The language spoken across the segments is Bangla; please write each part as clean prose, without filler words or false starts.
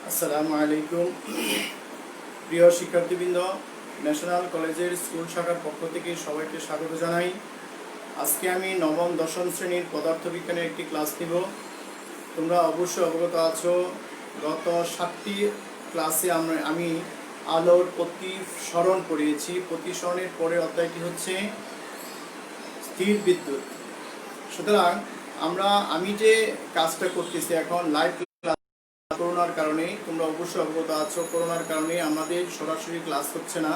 আসসালামু আলাইকুম প্রিয় শিক্ষার্থীবৃন্দ, ন্যাশনাল কলেজের স্কুল শাখার পক্ষ থেকে সবাইকে স্বাগত জানাই। আজকে আমি নবম দশম শ্রেণীর পদার্থবিজ্ঞানের একটি ক্লাস নিব। তোমরা অবশ্যই অবগত আছো, গত 7টি ক্লাসে আমি আলোর প্রতিসরণ পড়িয়েছি। প্রতিসরণের পরের অধ্যায়টি হচ্ছে স্থির বিদ্যুৎ। সুতরাং আমি যে কাজটা করতেছি এখন লাইভ করোনার কারণে, তোমরা অবশ্যই অবগত আছো, করোনার কারণে আমাদের সরাসরি ক্লাস হচ্ছে না।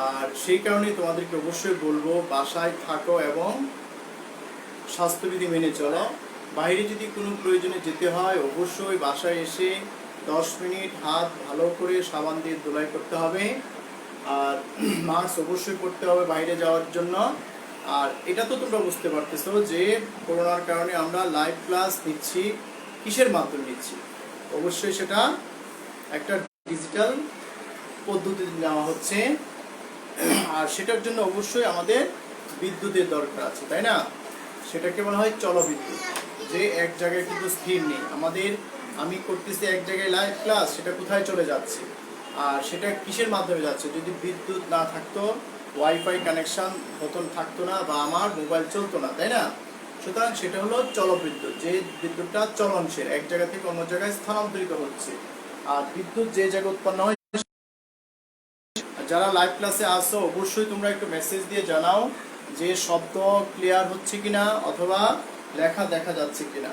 আর সেই কারণে তোমাদেরকে অবশ্যই বলবো, বাসায় থাকো এবং স্বাস্থ্যবিধি মেনে চলো। বাইরে যদি কোনো প্রয়োজনে যেতে হয় অবশ্যই বাসায় এসে 10 মিনিট হাত ভালো করে সাবান দিয়ে ধুলাই করতে হবে, আর মাস্ক অবশ্যই পরতে হবে বাইরে যাওয়ার জন্য। আর এটা তো তোমরা বুঝতে পারতেছো যে করোনার কারণে আমরা লাইভ ক্লাস নিচ্ছি, কিসের মাধ্যমে নিচ্ছি? অবশ্যই সেটা একটা ডিজিটাল পদ্ধতিতে নেওয়া হচ্ছে। আর সেটার জন্য অবশ্যই আমাদের বিদ্যুতের দরকার আছে, তাই না? সেটাকে বলা হয় চলবিদ্যুৎ, যে এক জায়গায় কিন্তু স্থির নেই। আমি করতেছি এক জায়গায় লাইভ ক্লাস, সেটা কোথায় চলে যাচ্ছে আর সেটা কিসের মাধ্যমে যাচ্ছে? যদি বিদ্যুৎ না থাকতো, ওয়াইফাই কানেকশন থাকতো না, বা আমার মোবাইল চলতো না, তাই না? সুতরাং সেটা হলো চলবিদ্যুৎ, যে বিদ্যুৎটা চলনশীল, এক জায়গা থেকে অন্য জায়গায় স্থানান্তরিত হচ্ছে। আর বিদ্যুৎ যে জায়গায় উৎপন্ন হয়, যারা লাইভ ক্লাসে আসো অবশ্যই তোমরা একটু মেসেজ দিয়ে জানাও যে শব্দ ক্লিয়ার হচ্ছে কিনা অথবা লেখা দেখা যাচ্ছে কিনা।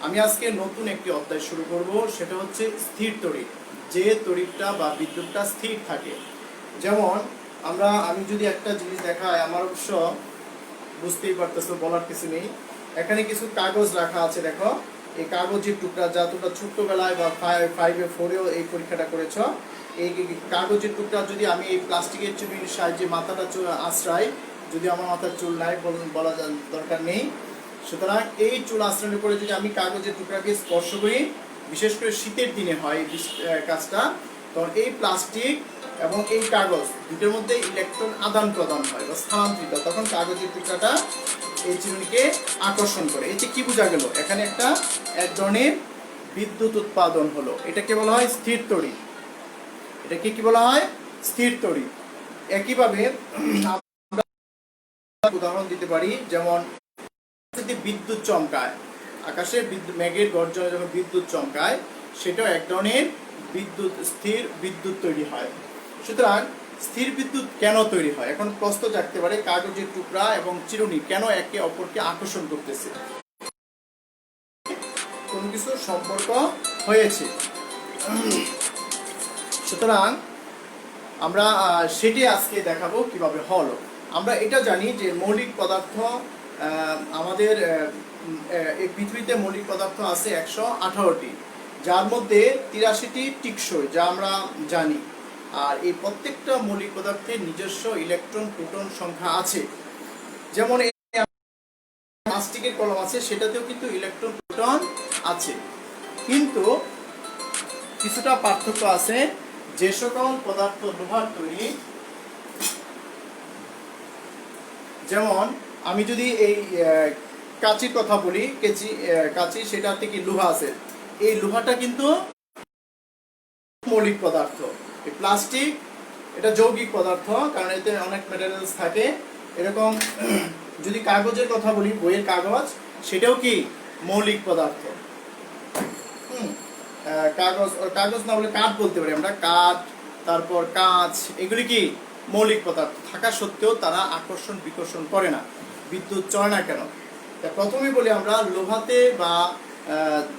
আমি আজকে নতুন একটি অধ্যায় শুরু করব, সেটা হচ্ছে স্থির তড়িৎ, যে তড়িৎটা বা বিদ্যুৎটা স্থির থাকে। যেমন আমি যদি একটা জিনিস দেখাই, আমার অবশ্য বুঝতেই পারতেছো, বলার কিছু নেই। এখানে কিছু কাগজ রাখা আছে, দেখো এই কাগজের টুকরা, যা তোমরা ছোট্টবেলায় বা 5-এ 4-এও এই পরীক্ষাটা করেছ, এই কাগজের টুকরা যদি আমি এই প্লাস্টিকের চুরির সাহায্যে মাথাটা আশ্রয়, যদি আমার মাথার চুল নাই বলা দরকার নেই, সুতরাং এই চুল আশ্রয়ের উপরে যদি আমি কাগজের টুকরাকে স্পর্শ করি, বিশেষ করে শীতের দিনে হয় এই কাজটা, তখন এই প্লাস্টিক এবং এই কাগজ দুটোর মধ্যে ইলেকট্রন আদান প্রদান হয় বা স্থানান্তরিত, তখন কাগজের টুকরাটা এই চিরুনিকে আকর্ষণ করে। এতে কি বোঝা গেল? এখানে এক ধরনের বিদ্যুৎ উৎপাদন হলো। এটাকে বলা হয় স্থির তড়িৎ। এটাকে কি বলা হয়? স্থির তড়িৎ। একইভাবে আমরা উদাহরণ দিতে পারি, যেমন যদি বিদ্যুৎ চমকায়, আকাশে মেঘের গর্জনে যখন বিদ্যুৎ চমকায়, সেটাও এক ধরনের স্থির বিদ্যুৎ তৈরি হয়। সুতরাং স্থির বিদ্যুৎ কেন তৈরি হয়? এখন প্রশ্ন জাগতে পারে, কাগজের টুকরা এবং চিরুনি কেন একে অপরকে আকর্ষণ করতেছে? কোন কিছু সম্পর্ক হয়েছে। সুতরাং আমরা সেটি আজকে দেখাবো কিভাবে হলো। আমরা এটা জানি যে মৌলিক পদার্থ, আমাদের এই পৃথিবীতে মৌলিক পদার্থ আছে 118টি, যার মধ্যে 83টি টিকসই, যা আমরা জানি। আর এই প্রত্যেকটা মৌলিক পদার্থের নিজস্ব ইলেকট্রন প্রোটন সংখ্যা আছে। যেমন প্লাস্টিকের কলম আছে, সেটাতেও কিন্তু ইলেকট্রন প্রোটন আছে। কিন্তু কিছুটা পার্থক্য আছে। যে সকল পদার্থ লোহার তৈরি, যেমন আমি যদি এই কাঁচির কথা বলি, কাঁচি সেটা থেকে লোহা আছে, এই লোহাটা কিন্তু মৌলিক পদার্থ। এই প্লাস্টিক এটা যৌগিক পদার্থ, কারণ এতে অনেক মেটেরিয়ালস থাকে। এরকম যদি কাগজের কথা বলি, বইয়ের কাগজ, সেটাও কি মৌলিক পদার্থ। কাগজ না বলে কাঠ বলতে পারি আমরা, কাঠ, তারপর কাঁচ, এগুলি কি মৌলিক পদার্থ থাকা সত্ত্বেও তারা আকর্ষণ বিকর্ষণ করে না, বিদ্যুৎ চলে না কেন? প্রথমে বলি, আমরা লোহাতে বা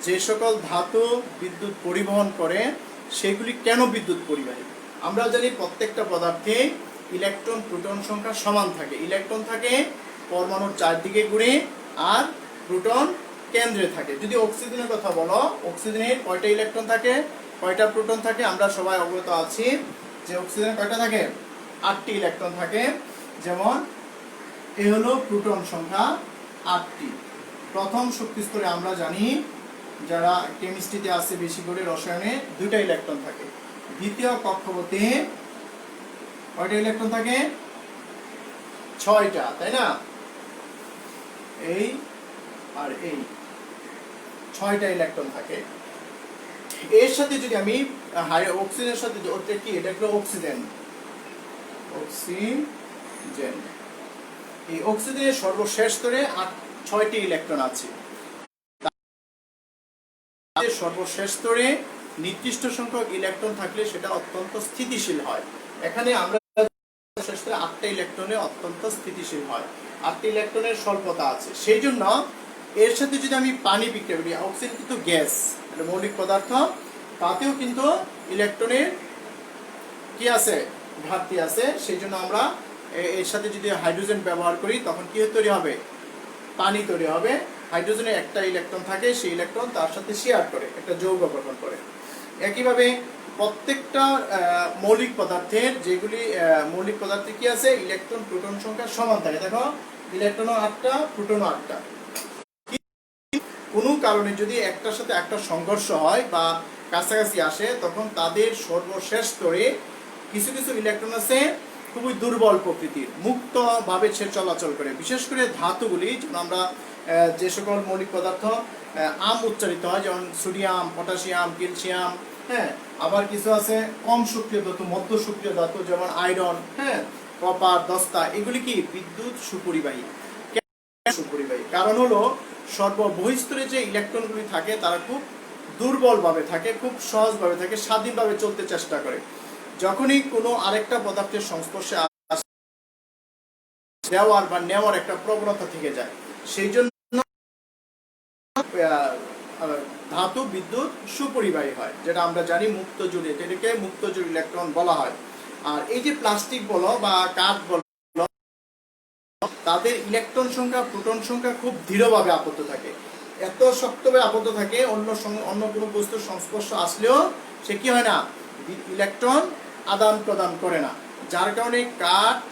যে সকল ধাতু বিদ্যুৎ পরিবহন করে, সেগুলি কেন বিদ্যুৎ পরিবাহী? আমরা জানি প্রত্যেকটা পদার্থে ইলেকট্রন প্রোটন সংখ্যা সমান থাকে। ইলেকট্রন থাকে পরমাণুর চারদিকে ঘুরে, আর প্রোটন কেন্দ্রে থাকে। যদি অক্সিজেনের কথা বলো, অক্সিজেনের কয়টা ইলেকট্রন থাকে, কয়টা প্রোটন থাকে? আমরা সবাই অবগত আছি যে অক্সিজেনের কয়টা থাকে? 8টি ইলেকট্রন থাকে। যেমন এই হলো প্রোটন সংখ্যা 8টি। প্রথম শক্তি স্তরে আমরা জানি, যারা কেমিস্ট্রিতে আছে বেশি করে, রসায়নে 2টা ইলেকট্রন থাকে। দ্বিতীয় কক্ষপথে কয়টা ইলেকট্রন থাকে? 6টা, তাই না? এই আর এই 6টা ইলেকট্রন থাকে। এর সাথে যদি আমি অক্সিজেনের সাথে ওটা কি, এটা হলো অক্সিজেন, অক্সিজেন। এই অক্সিজেনের সর্বশেষ স্তরে 6টি ইলেকট্রন আছে। সর্বশেষ স্তরে নির্দিষ্ট সংখ্যক ইলেকট্রন থাকলে সেটা অত্যন্ত স্থিতিশীল হয়। এখানে আমরা শেষ স্তরে 8টা ইলেকট্রনে অত্যন্ত স্থিতিশীল হয়, 8টি ইলেকট্রনের স্বল্পতা আছে। সেই জন্য এর সাথে যদি আমি পানি বিক্রিয়া করি, অক্সিজেন কিন্তু গ্যাস, এটা মৌলিক পদার্থ, তাতেও কিন্তু ইলেকট্রনের কি আছে, ঘাটতি আছে। সেই জন্য আমরা এর সাথে যদি হাইড্রোজেন ব্যবহার করি তখন কি তৈরি হবে, পানি তৈরি হবে। হাইড্রোজেনে একটা ইলেকট্রন থাকে, সেই ইলেকট্রন তার সাথে শেয়ার করে একটা যৌগ গঠন করে। একইভাবে প্রত্যেকটা মৌলিক পদার্থের, যেগুলি মৌলিক পদার্থে কি আছে, ইলেকট্রন প্রোটন সংখ্যা সমান থাকে। দেখো ইলেকট্রনও 8টা, প্রোটনও 8টা। কোনো কারণে যদি একটার সাথে একটা সংঘর্ষ হয় বা কাছাকাছি আসে, তখন তাদের সর্বশেষ স্তরে কিছু কিছু ইলেকট্রন আছে খুবই দুর্বল প্রকৃতির, মুক্তভাবে সে চলাচল করে। বিশেষ করে ধাতুগুলি, যেমন আমরা যে সকল মৌলিক পদার্থ আম উচ্চারিত হয়, যেমন সোডিয়াম, পটাশিয়াম, ক্যালসিয়াম, হ্যাঁ, আবার কিছু আছে কম সক্রিয় ধাতু, মধ্য সক্রিয় ধাতু, যেমন আয়রন, হ্যাঁ, কপার, দস্তা, এগুলি কি বিদ্যুৎ সুপরিবাহী। সুপরিবাহী কারণ হলো সর্ববহিস্তরে যে ইলেকট্রনগুলি থাকে তারা খুব দুর্বলভাবে থাকে, খুব সহজভাবে থাকে, স্বাধীনভাবে চলতে চেষ্টা করে। যখনই কোনো আরেকটা পদার্থের সংস্পর্শে দেওয়ার বা নেওয়ার একটা প্রবণতা থেকে যায়, সেই জন্য ধাতু বিদ্যুৎ সুপরিবাহী হয়, যেটা আমরা জানি মুক্তজোড়ী, যেটাকে মুক্তজোড়ী ইলেকট্রন বলা হয়। আর এই যে প্লাস্টিক বলো বা কাঠ বলো, তাদের ইলেকট্রন সংখ্যা, প্রোটন সংখ্যা খুব দৃঢ়ভাবে আবদ্ধ থাকে, এত শক্তভাবে আবদ্ধ থাকে, অন্য কোনো বস্তুর সংস্পর্শ আসলেও সে কি হয় না, ইলেকট্রন আদান প্রদান করে না। যার কারণে কাঠ,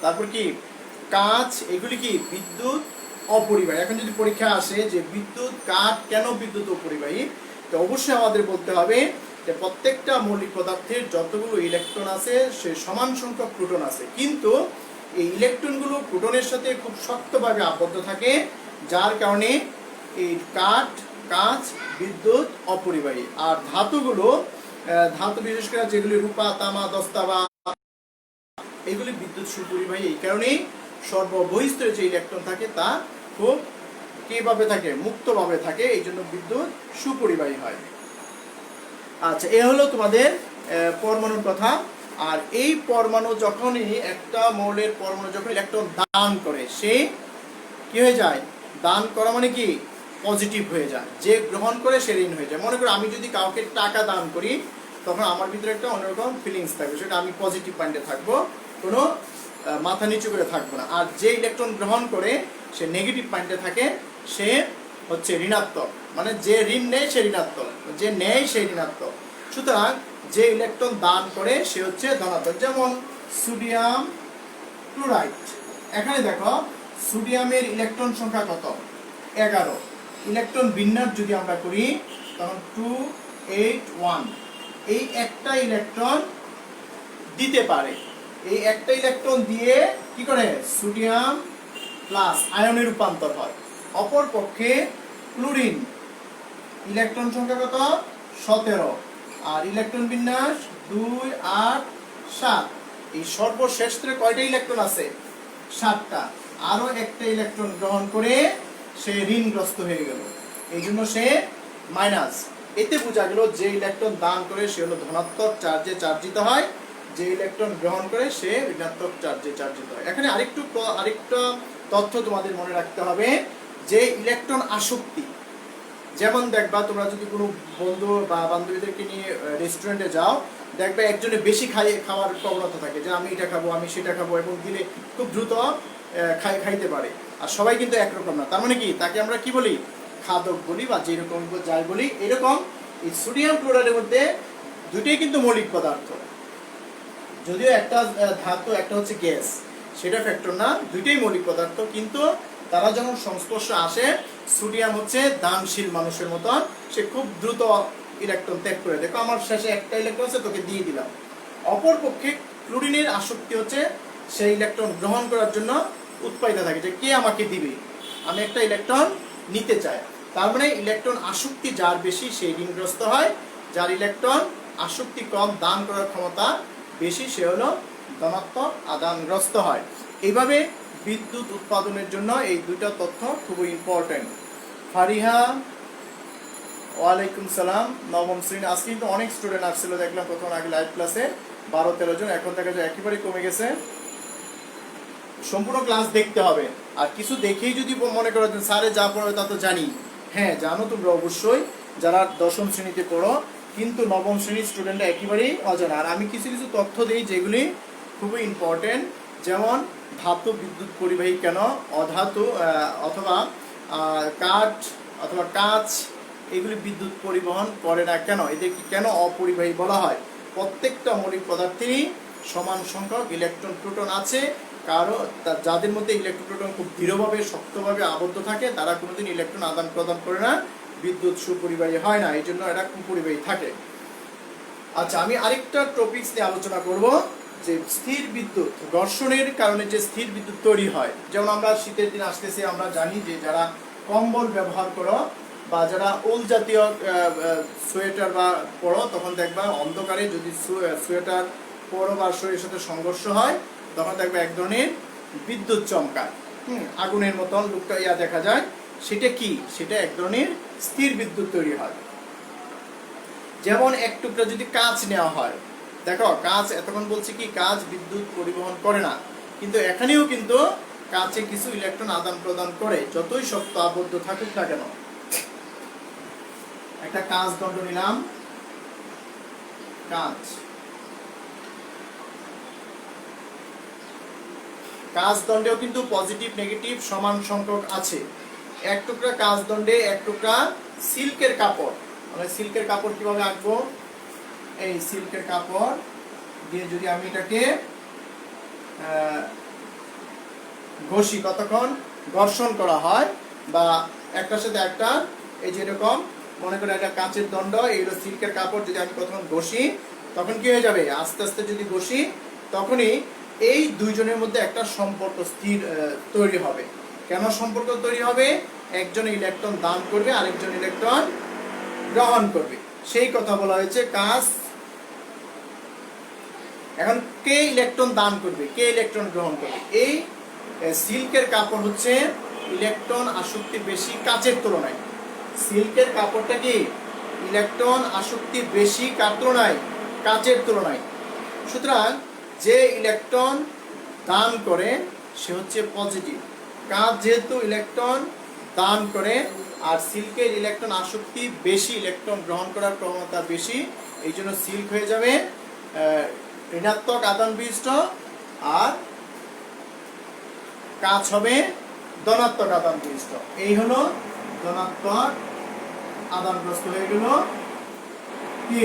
তারপর কি কাঁচ, এগুলি কি বিদ্যুৎ অপরিবাহী। এখন যদি পরীক্ষা আসে যে বিদ্যুৎ, কাঠ কেন বিদ্যুৎ অপরিবাহী, তো অবশ্যই আমাদের বলতে হবে যে প্রত্যেকটা মৌলিক পদার্থের যতগুলো ইলেকট্রন আছে সে সমান সংখ্যক প্রোটন আছে, কিন্তু এই ইলেকট্রনগুলো প্রোটনের সাথে খুব শক্তভাবে আবদ্ধ থাকে, যার কারণে এই কাঠ, কাঁচ বিদ্যুৎ অপরিবাহী। আর ধাতুগুলো, ধাতু বিশেষ করে যেগুলি রূপা, তামা, দস্তা বা এগুলি বিদ্যুৎ সুপরিবাহী। এই কারণেই সর্ববহিস্তরে যে ইলেকট্রন থাকে তা খুব কিভাবে থাকে, মুক্তভাবে থাকে, এই জন্য বিদ্যুৎ সুপরিবাহী হয়। আচ্ছা, এ হলো তোমাদের পরমাণুর কথা। আর এই পরমাণু যখনই, একটা মৌলের পরমাণু যখন ইলেকট্রন দান করে, সে কি হয়ে যায়, দান করা মানে কি পজিটিভ হয়ে যায়, যে গ্রহণ করে সে ঋণ হয়ে যায়। মনে করো আমি যদি কাউকে টাকা দান করি, তখন আমার ভিতরে একটা অন্যরকম ফিলিংস থাকবে, সেটা আমি পজিটিভ পয়েন্টে থাকবো, কোনো মাথা নিচু করে থাকবো না। আর যে ইলেকট্রন গ্রহণ করে সে নেগেটিভ পয়েন্টে থাকে, সে হচ্ছে ঋণাত্মক, মানে যে ঋণ নেয় সে ঋণাত্মক, যে নেয় সে ঋণাত্মক। সুতরাং যে ইলেকট্রন দান করে সে হচ্ছে ধনাত্মক। যেমন সোডিয়াম ক্লোরাইড, এখানে দেখো সোডিয়ামের ইলেকট্রন সংখ্যা কত, 11। ইলেকট্রন বিন্যাস যদি আমরা করি তখন 281, এই একটা ইলেকট্রন দিতে পারে। এই একটা ইলেকট্রন দিয়ে কি করে, সোডিয়াম প্লাস আয়নে রূপান্তর হয়। অপর পক্ষে ক্লোরিন ইলেকট্রন সংখ্যা কত, 17, আর ইলেকট্রন বিন্যাস 2, 8, 7। এই সর্বশেষ স্তরে কয়টা ইলেকট্রন আছে, 7টা। আরো একটা ইলেকট্রন গ্রহণ করে সে ঋণগ্রস্ত হয়ে গেল, এই জন্য সে মাইনাস। এতে বোঝা গেল যে ইলেকট্রন দান করে সে হলো ধনাত্মক চার্জে চার্জিত হয়, যে ইলেকট্রন গ্রহণ করে সে ঋণাত্মক চার্জে চার্জিত হয়। এখানে আরেকটা তথ্য তোমাদের মনে রাখতে হবে, যে ইলেকট্রন আসক্তি, যেমন দেখবা তোমরা যদি কোনো বন্ধু বা বান্ধবীদেরকে নিয়ে রেস্টুরেন্টে যাও, দেখবে একজনে বেশি খাওয়ার প্রবণতা থাকে, যে আমি এটা খাবো, আমি সেটা খাবো, এবং দিলে খুব দ্রুত খাইতে পারে। আর সবাই কিন্তু একরকম না, তার মানে কি, তাকে আমরা কি বলি, খাদক বলি, বা যেরকম যাই বলি। এরকম এই সোডিয়াম ক্লোরাইডের মধ্যে দুটোই কিন্তু মৌলিক পদার্থ, যদিও একটা ধাতু একটা হচ্ছে গ্যাস, সেটা ফ্যাক্টর না, দুইটাই মৌলিক পদার্থ, কিন্তু তারা যখন সংস্পর্শে আসে, সোডিয়াম হচ্ছে দানশীল মানুষের মতন, সে খুব দ্রুত ইলেকট্রন ত্যাগ করে, দেখো আমার শেষে একটা ইলেকট্রন আছে, তোকে দিয়ে দিলাম। অপরপক্ষে ক্লোরিনের আসক্তি হচ্ছে সেই ইলেকট্রন গ্রহণ করার জন্য উৎপাদিত থাকে, যে কে আমাকে দিবে, আমি একটা ইলেকট্রন নিতে চাই। তার মানে ইলেকট্রন আসক্তি যার বেশি সেই ঋণগ্রস্ত হয়, যার ইলেকট্রন আসক্তি কম, দান করার ক্ষমতা বেশি, সে হলো ধনাত্মক আধানগ্রস্ত হয়। এইভাবে বিদ্যুৎ উৎপাদনের জন্য এই দুইটা তথ্য খুবই ইম্পর্টেন্ট। ফারিহা, ওয়ালাইকুম সালাম। নবম শ্রেণী, আজকে কিন্তু অনেক স্টুডেন্ট আসছিল, দেখলাম প্রথম আগে লাইভ ক্লাসে 12-13 জন, এখন দেখা যায় একেবারেই কমে গেছে। সম্পূর্ণ ক্লাস দেখতে হবে, আর কিছু দেখেই যদি মনে করো স্যারে যা পড়াবে তা তো জানি, হ্যাঁ জানো তোমরা অবশ্যই, যারা দশম শ্রেণীতে পড়ো, কিন্তু নবম শ্রেণীর স্টুডেন্টরা একেবারেই অজানা। আর আমি কিছু কিছু তথ্য দিই যেগুলি খুবই ইম্পর্টেন্ট, যেমন ধাতু বিদ্যুৎ পরিবাহী কেন, অধাতু অথবা কাঠ অথবা কাঁচ এগুলি বিদ্যুৎ পরিবহন করে না কেন, এদেরকে কেন অপরিবাহী বলা হয়। প্রত্যেকটা মৌলিক পদার্থেরই সমান সংখ্যক ইলেকট্রন প্রোটন আছে, কারো যাদের মধ্যে ইলেকট্রন প্রোটন খুব দৃঢ়ভাবে শক্তভাবে আবদ্ধ থাকে তারা কোনোদিন ইলেকট্রন আদান প্রদান করে না, বিদ্যুৎ সুপরিবাহী হয় না, এই জন্য এরা কুপরিবাহী থাকে। আচ্ছা, আমি আরেকটা টপিকস নিয়ে আলোচনা করব, যে স্থির বিদ্যুৎ, ঘর্ষণের কারণে যে স্থির বিদ্যুৎ তৈরি হয়। যেমন আমরা শীতের দিন আসতেছে, আমরা জানি যে যারা কম্বল ব্যবহার করো বা যারা উল জাতীয় সোয়েটার বা পরো, তখন দেখবা অন্ধকারে যদি সোয়েটার পরো বা শরীরের সাথে সংঘর্ষ হয়, তখন দেখবা এক ধরনের বিদ্যুৎ চমকায়, আগুনের মতন লুকটা দেখা যায়। সেটা কি? সেটা এক ধরনের স্থির বিদ্যুৎ তৈরি হয়। যেমন এক টুকরা যদি কাঁচ নেওয়া হয়, দেখো কাঁচ, এতক্ষণ বলছি কি কাঁচ বিদ্যুৎ পরিবহন করে না, কিন্তু এখানেও কিন্তু কাঁচে কিছু ইলেকট্রন আদান প্রদান করে, যতই শক্ত আবদ্ধ থাকুক না কেন। একটা কাঁচ দণ্ড নিলাম, কাঁচ, কাঁচ দণ্ডেও কিন্তু পজিটিভ নেগেটিভ সমান সংখ্যক আছে। এক টুকরা কাঁচ দণ্ডে এক টুকরা সিল্কের কাপড়, আমরা সিল্কের কাপড় কিভাবে আঁকবো, এই সিল্কের কাপড় দিয়ে যদি আমি এটাকে ঘষি, কতক্ষণ ঘর্ষণ করা হয়, বা একটার সাথে একটা, এই যেরকম মনে করে একটা কাঁচের দণ্ড, এইগুলো সিল্কের কাপড়, যদি আমি প্রথম ঘষি তখন কি হয়ে যাবে, আস্তে আস্তে যদি ঘষি তখনই এই দুইজনের মধ্যে একটা সম্পর্ক স্থির তৈরি হবে। কেন সম্পর্ক তৈরি হবে? একজন ইলেকট্রন দান করবে, আরেকজন ইলেকট্রন গ্রহণ করবে, সেই কথা বলা হয়েছে কাঁচ। এখন কে ইলেকট্রন দান করবে, কে ইলেকট্রন গ্রহণ করবে? এই সিল্কের কাপড় হচ্ছে ইলেকট্রন আসক্তি বেশি কাচের তুলনায়। সিল্কের কাপড়টা কি ইলেকট্রন আসক্তি বেশি কার তুলনায়? কাচের তুলনায়। সুতরাং যে ইলেকট্রন দান করে সে হচ্ছে পজিটিভ। কাঁচ যেহেতু ইলেকট্রন দান করে, আর সিল্কের ইলেকট্রন আসক্তি বেশি, ইলেকট্রন গ্রহণ করার প্রবণতা বেশি, এই জন্য সিল্ক হয়ে যাবে ঋণাত্মক আধান বিশিষ্ট, আর কাঁচ হবে ধনাত্মক আধান বিশিষ্ট। এই হলো ধনাত্মক আধানগ্রস্ত হয়ে গেল কি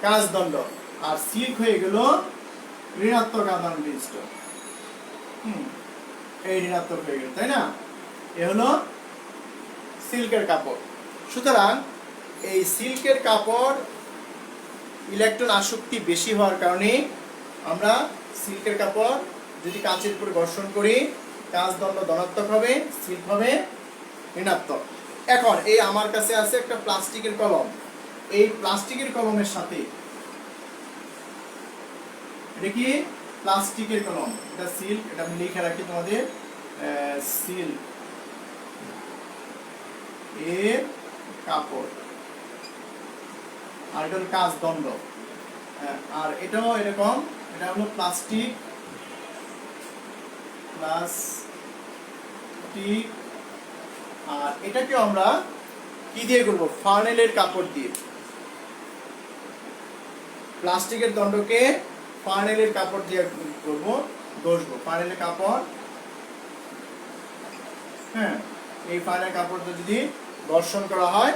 কাঁচ দণ্ড, আর সিল্ক হয়ে গেল ঋণাত্মক আধান বিশিষ্ট। এই ঋণাত্মক হয়ে গেল, তাই না? এ হলো সিল্কের কাপড়। সুতরাং এই সিল্কের কাপড় ইলেকট্রন আসক্তি বেশি হওয়ার কারণে আমরা সিল্কের কাপড় যদি কাঁচের উপর ঘর্ষণ করি, কাঁচ দণ্ড ধনাত্মক হবে, সিল্ক হবে ঋণাত্মক। এখন এই আমার কাছে আছে একটা প্লাস্টিকের কলম, এই প্লাস্টিকের কলমের সাথে, এটা কি প্লাস্টিকের কলম, এটা সিল্ক, এটা আমি লিখে রাখি তোমাদের, সিল্ক এর কাপড়, আর এটা হলো কাঁচ দণ্ড, আর এটাও এরকম, এটা হলো প্লাস্টিক, আর এটাকে আমরা কি দিয়ে করব? ফার্নেলের কাপড় দিয়ে। প্লাস্টিকের দণ্ডকে ফার্নেলের কাপড় দিয়ে করব, ঘষবো, ফার্নেলের কাপড়, হ্যাঁ, এই ফার্নেল কাপড়টা যদি ঘর্ষণ করা হয়,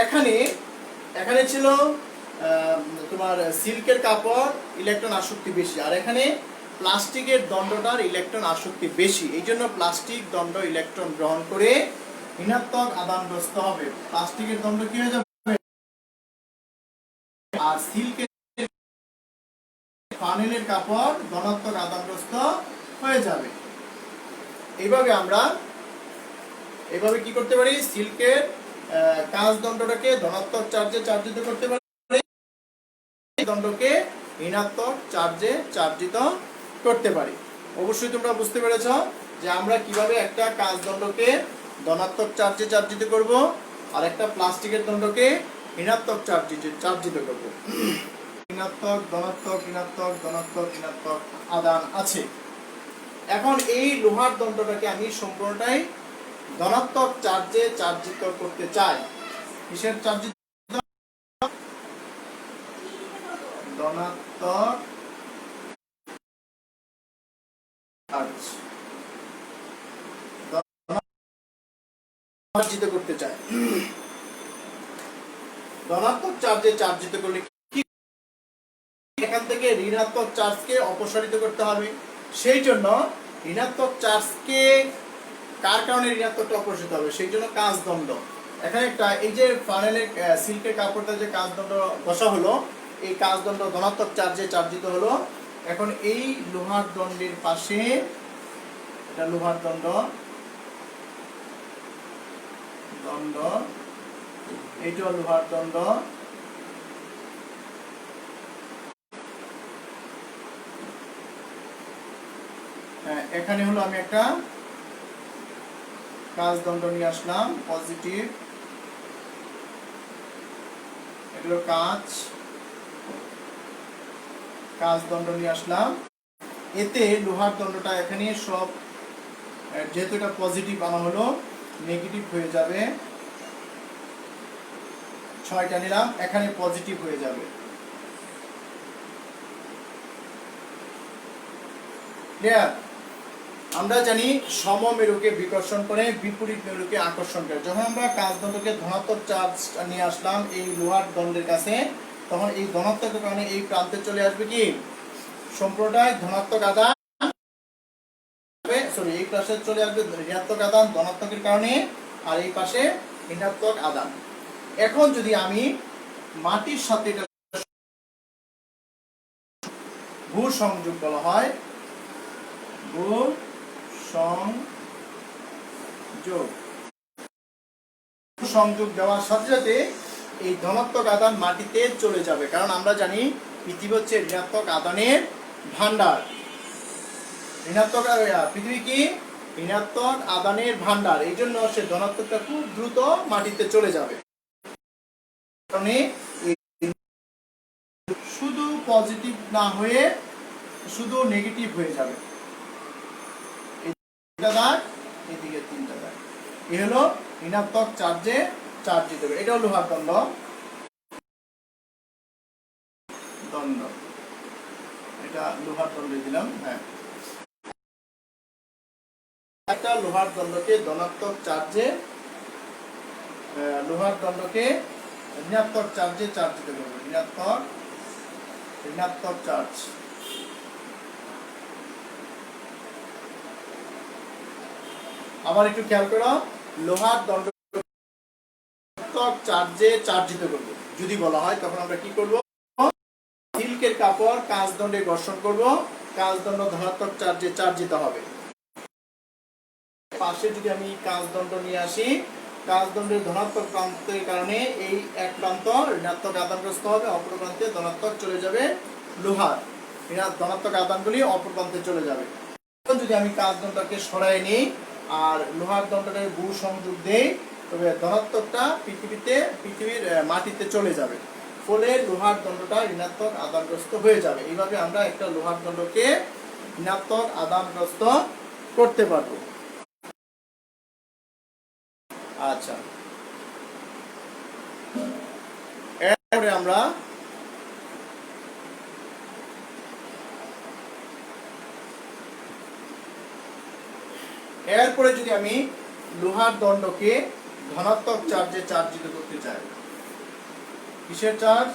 এখানে ছিল তোমার সিল্কের কাপড় ইলেকট্রন আসক্তি বেশি, আর এখানে প্লাস্টিকের দণ্ডটার ইলেকট্রন আসক্তি বেশি, এই জন্য প্লাস্টিক দণ্ড ইলেকট্রন গ্রহণ করে ঋণাত্মক আধানগ্রস্ত হবে। প্লাস্টিকের দণ্ড কি হয়ে যাবে? আর সিল্কের ফানেলের কাপড় ধনাত্মক আধানগ্রস্ত হয়ে যাবে। এইভাবে আমরা এইভাবে কি করতে পারি, সিল্কের কাঁচ দণ্ডটাকে ধনাত্মক চার্জে চার্জিত করতে পারি, দণ্ডকে ঋণাত্মক চার্জে চার্জিত করতে পারি। অবশ্যই তোমরা বুঝতে পেরেছ যে আমরা কিভাবে একটা কাঁচ দণ্ডকে ধনাত্মক চার্জে চার্জিত করব আর একটা প্লাস্টিকের দণ্ডকে ঋণাত্মক চার্জে চার্জিত করব। ঋণাত্মক ধনাত্মক ঋণাত্মক ধনাত্মক ঋণাত্মক আদান আছে। এখন এই লোহার দণ্ডটাকে আমি সম্পূর্ণটাই ধনাত্মক চার্জে চার্জিত করতে চাই। কিসের চার্জিত? ধনাত্মক চার্জিত করতে চাই। ধনাত্মক চার্জে চার্জিত করলে এখান থেকে ঋণাত্মক চার্জকে অপসারিত করতে হবে। সেই জন্য ঋণাত্মক চার্জকে কার কারণে ঋণাত্মকটা অপসারিত হবে, সেই জন্য কাঁচ দণ্ড। এখানে একটা এই যে ফানেলের সিল্কের কাপড়টা যে কাঁচ দণ্ড বসা হলো, এই কাঁচ দণ্ড ধনাত্মক চার্জে চার্জিত হলো। এখন এই লোহার দণ্ডের পাশে, এটা লোহার দণ্ড, দণ্ড, এইটা লোহার দণ্ড, এখানে হলো আমি একটা কাঁচ দণ্ড নিয়ে আসলাম পজিটিভ, এগুলো কাঁচ দণ্ড নিয়ে আসলাম। এতে লোহার দণ্ডটা এখানে সব, যেহেতু এটা পজিটিভ আনা হলো, নেগেটিভ হয়ে যাবে। 6টা নিলাম, এখানে পজিটিভ হয়ে যাবে। ক্লিয়ার? আমরা জানি সমমেরুকে বিকর্ষণ করে, বিপরীত মেরুকে আকর্ষণ করে। যখন আমরা কাঁচ দণ্ডকে ধনাত্মক চার্জ নিয়ে আসলাম এই লোহার দণ্ডের কাছে, তখন এই ধনাত্মকের কারণে এই প্রান্তে চলে আসবে কি সম্পূর্ণটাই ধনাত্মক আদান, সরি এই পাশে চলে আসবে ঋণাত্মক আদান ধনাত্মকের কারণে, আর এই পাশে ঋণাত্মক আদান। এখন যদি আমি মাটির সাথে এটা ভূ সংযোগ বলা হয়, ভূ সংযোগ দেওয়ার সাথে সাথে এই ধনাত্মক আদান মাটিতে চলে যাবে। কারণ আমরা জানি পৃথিবী হচ্ছে ঋণাত্মক আদানের ভান্ডার। পৃথিবী কি ঋণাত্মক আদানের ভান্ডার, এই জন্য সে ধনাত্মকটা খুব দ্রুত মাটিতে চলে যাবে। কারণে শুধু পজিটিভ না হয়ে শুধু নেগেটিভ হয়ে যাবে। এদিকে 3টা দাগ, এই হলো ঋণাত্মক চার্জে চার্জিত। এটা হলো লোহার দণ্ড, এটা লোহার দণ্ড দিলাম। হ্যাঁ, একটা লোহার দণ্ডকে ধনাত্মক চার্জে, লোহার দণ্ডকে ঋণাত্মক চার্জে চার্জিত করব। ঋণাত্মক চার্জ। আবার একটু খেয়াল করো, লোহার দণ্ড চার্জে চার্জিত করব যদি বলা হয়, তখন আমরা কি করব, সিল্কের কাপড় কাঁচ দণ্ডে ঘর্ষণ করব, কাঁচ দণ্ড ধনাত্মক চার্জে চার্জিত হবে। পাশে যদি আমি কাঁচ দণ্ড নিয়ে আসি, কাঁচ দণ্ডের ধনাত্মক প্রান্তের কারণে এই এক প্রান্ত ঋণাত্মক আদানগ্রস্ত হবে, অপর প্রান্তে ধনাত্মক চলে যাবে লোহার, ধনাত্মক আদানগুলি অপর প্রান্তে চলে যাবে। যদি আমি কাঁচ দণ্ডটাকে সরাই নিই আর লোহার দণ্ডটাকে ভূ সংযোগ দেই, তবে ধনাত্মকটা পৃথিবীর মাটিতে চলে যাবে, ফলে লোহার দণ্ডটা ঋণাত্মক আদানগ্রস্ত হয়ে যাবে। এইভাবে আমরা একটা লোহার দণ্ডকে ঋণাত্মক আদানগ্রস্ত করতে পারবো। আচ্ছা, এরপরে আমরা যদি আমি লোহার দণ্ডকে ধনাত্মক চার্জে চার্জিত করতে চাই, কিসের চার্জ?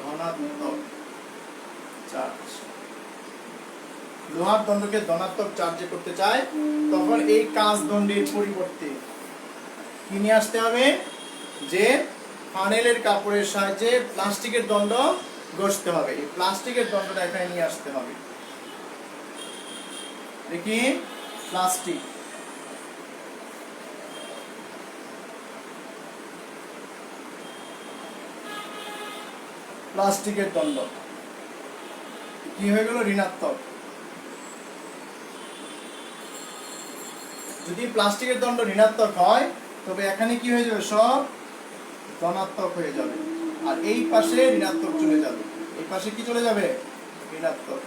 ধনাত্মক চার্জ। লোহার দণ্ডকে ধনাত্মক চার্জে করতে চাই, তখন এই কাঁচ দণ্ডের পরিবর্তে কি নিয়ে আসতে হবে, যে ফানেলের কাপড়ের সাহায্যে প্লাস্টিকের দণ্ড ঘষতে হবে। এই প্লাস্টিকের দণ্ডটা এখানে নিয়ে আসতে হবে। দেখি প্লাস্টিক, প্লাস্টিকের দণ্ড কি হয়ে গেল? ঋণাত্মক। যদি প্লাস্টিকের দণ্ড ঋণাত্মক হয় তবে এখানে কি হয়ে যাবে? সব ধনাত্মক হয়ে যাবে, আর এই পাশে ঋণাত্মক চলে যাবে। এই পাশে কি চলে যাবে? ঋণাত্মক।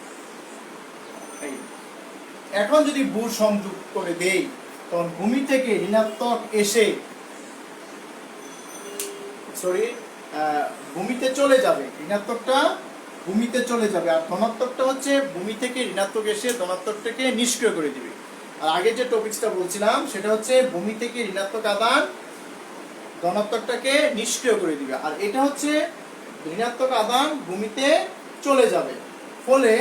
এখন যদি ভূ সংযোগ করে দেই তখন ভূমি থেকে ঋণাত্মক এসে ভূমিতে চলে যাবে, ঋণাত্মকটা ভূমিতে চলে যাবে, আর ধনাত্মকটা হচ্ছে ভূমি থেকে ঋণাত্মক এসে ধনাত্মকটাকে নিষ্ক্রিয় করে দিবে। আর আগে যে টপিকসটা বলছিলাম সেটা হচ্ছে ভূমি থেকে ঋণাত্মক আদান ধনাত্মকটাকে নিষ্ক্রিয় করে দিবে, আর এটা হচ্ছে ঋণাত্মক আদান ভূমিতে চলে যাবে। ফলে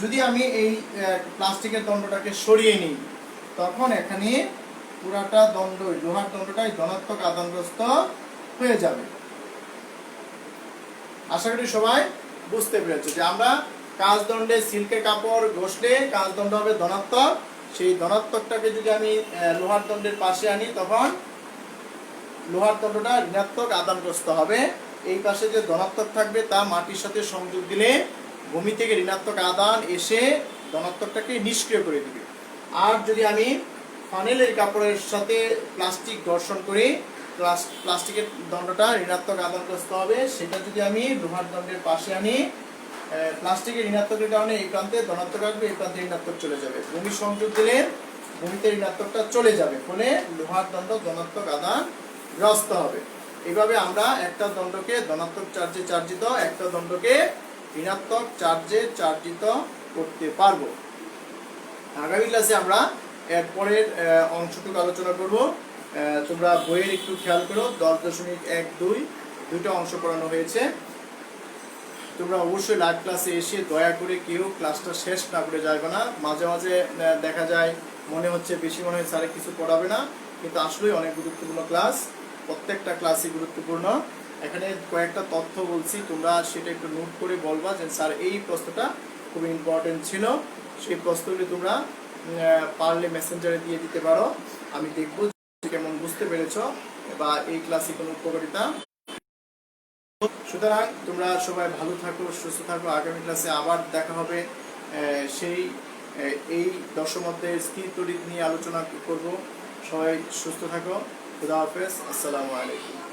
যদি আমি এই প্লাস্টিকের দণ্ডটাকে সরিয়ে নিই তখন এখানে পুরাটা দণ্ড, লোহার দণ্ডটাই ধনাত্মক আদানগ্রস্ত হয়ে যাবে। আশা করি সবাই বুঝতে পেরেছো যে আমরা কাঁচদণ্ডে সিল্কের কাপড় ঘষলে কাঁচদণ্ড হবে ধনাত্মক, সেই ধনাত্মকটাকে যদি আমি লোহার দণ্ডের পাশে আনি তখন লোহার দণ্ডটা ঋণাত্মক আদানগ্রস্ত হবে। এই পাশে যে ধনাত্মক থাকবে তা মাটির সাথে সংযোগ দিলে ভূমি থেকে ঋণাত্মক আদান এসে ধনাত্মকটাকে নিষ্ক্রিয় করে দিবে। আর যদি আমি ফানেলের কাপড়ের সাথে প্লাস্টিক ঘর্ষণ করি প্লাস্টিকের দণ্ডটা ঋণাত্মক আদানগ্রস্ত হবে, সেটা যদি আমি লোহার দণ্ডের পাশে আনি প্লাস্টিকের ঋণাত্মকের কারণে এই প্রান্তে ধনাত্মক আসবে, এই প্রান্তে ঋণাত্মক চলে যাবে। ভূমি সংযোগ দিলে ভূমিতে ঋণাত্মকটা চলে যাবে, ফলে লোহার দণ্ড ধনাত্মক আদান গ্রস্ত হবে। এইভাবে আমরা একটা দণ্ডকে ধনাত্মক চার্জে চার্জিত, একটা দণ্ডকে ঋণাত্মক চার্জে চার্জিত করতে পারবো। আগামী ক্লাসে আমরা এর পরের অংশটুকু আলোচনা করব। তোমরা বইয়ের একটু খেয়াল করো, 10.1-2 দুইটা অংশ পড়ানো হয়েছে। তোমরা অবশ্যই লাইভ ক্লাসে এসে দয়া করে কেউ ক্লাসটা শেষ না করে যাবে না। মাঝে মাঝে দেখা যায় মনে হচ্ছে বেশি মনে হয় স্যারে কিছু পড়াবে না, কিন্তু আসলেই অনেক গুরুত্বপূর্ণ ক্লাস, প্রত্যেকটা ক্লাসই গুরুত্বপূর্ণ। এখানে কয়েকটা তথ্য বলছি, তোমরা সেটা একটু নোট করে বলবা যে স্যার এই প্রশ্নটা খুব ইম্পর্টেন্ট ছিল। সেই প্রশ্নগুলি তোমরা পারলে মেসেঞ্জারে দিয়ে দিতে পারো, আমি দেখবো কেমন বুঝতে পেরেছো বা এই ক্লাসে কোনো উপকারিতা। সুতরাং তোমরা সবাই ভালো থাকো, সুস্থ থাকো। আগামী ক্লাসে আবার দেখা হবে। এই দশম অধ্যায়ের স্থির তড়িৎ নিয়ে আলোচনা করব। সবাই সুস্থ থাকো। খুদা হাফেজ। আসসালামু আলাইকুম।